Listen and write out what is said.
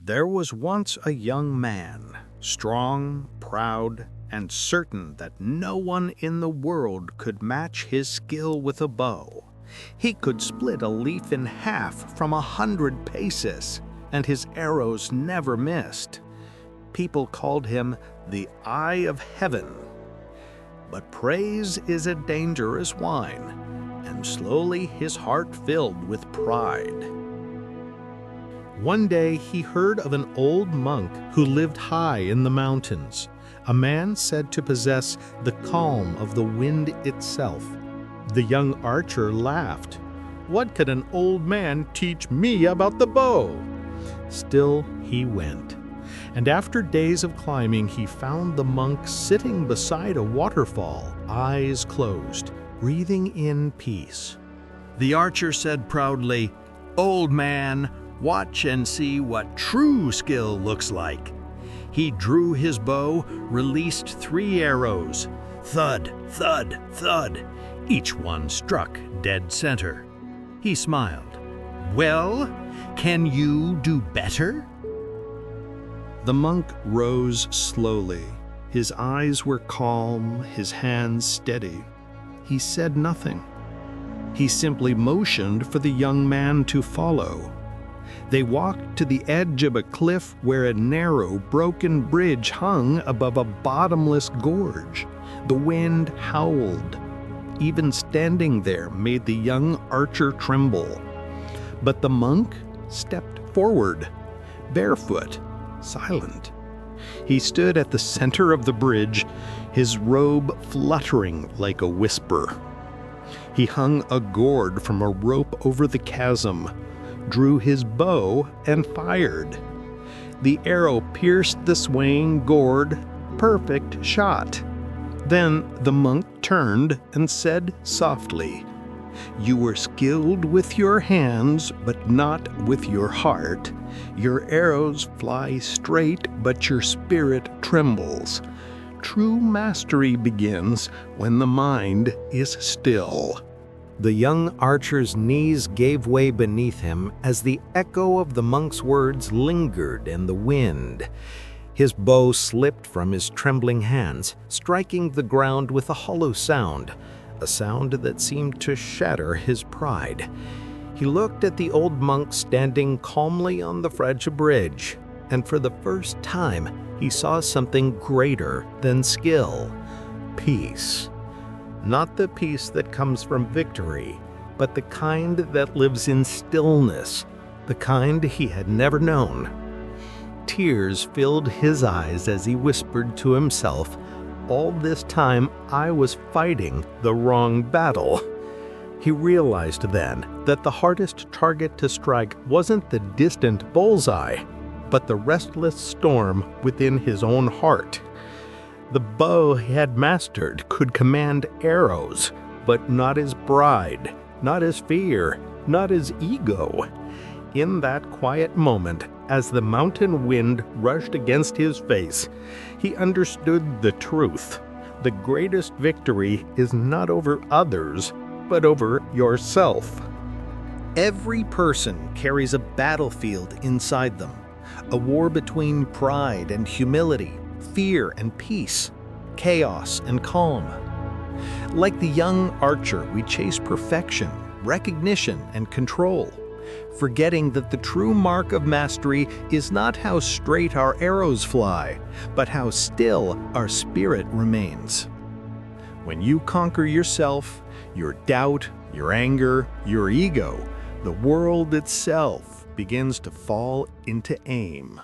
There was once a young man, strong, proud, and certain that no one in the world could match his skill with a bow. He could split a leaf in half from 100 paces, and his arrows never missed. People called him the Eye of Heaven. But praise is a dangerous wine, and slowly his heart filled with pride. One day he heard of an old monk who lived high in the mountains, a man said to possess the calm of the wind itself. The young archer laughed. "What could an old man teach me about the bow?" Still he went, and after days of climbing he found the monk sitting beside a waterfall, eyes closed, breathing in peace. The archer said proudly, "Old man, watch and see what true skill looks like." He drew his bow, released 3 arrows. Thud, thud, thud. Each one struck dead center. He smiled. "Well, can you do better?" The monk rose slowly. His eyes were calm, his hands steady. He said nothing. He simply motioned for the young man to follow. They walked to the edge of a cliff where a narrow, broken bridge hung above a bottomless gorge. The wind howled. Even standing there made the young archer tremble. But the monk stepped forward, barefoot, silent. He stood at the center of the bridge, his robe fluttering like a whisper. He hung a gourd from a rope over the chasm, drew his bow, and fired. The arrow pierced the swaying gourd, perfect shot. Then the monk turned and said softly, "You were skilled with your hands, but not with your heart. Your arrows fly straight, but your spirit trembles. True mastery begins when the mind is still." The young archer's knees gave way beneath him as the echo of the monk's words lingered in the wind. His bow slipped from his trembling hands, striking the ground with a hollow sound, a sound that seemed to shatter his pride. He looked at the old monk standing calmly on the fragile bridge, and for the first time he saw something greater than skill: peace. Not the peace that comes from victory, but the kind that lives in stillness, the kind he had never known. Tears filled his eyes as he whispered to himself, "All this time I was fighting the wrong battle." He realized then that the hardest target to strike wasn't the distant bullseye, but the restless storm within his own heart. The bow he had mastered could command arrows, but not his pride, not his fear, not his ego. In that quiet moment, as the mountain wind rushed against his face, he understood the truth. The greatest victory is not over others, but over yourself. Every person carries a battlefield inside them, a war between pride and humility, fear and peace, chaos and calm. Like the young archer, we chase perfection, recognition, and control, forgetting that the true mark of mastery is not how straight our arrows fly, but how still our spirit remains. When you conquer yourself, your doubt, your anger, your ego, the world itself begins to fall into aim.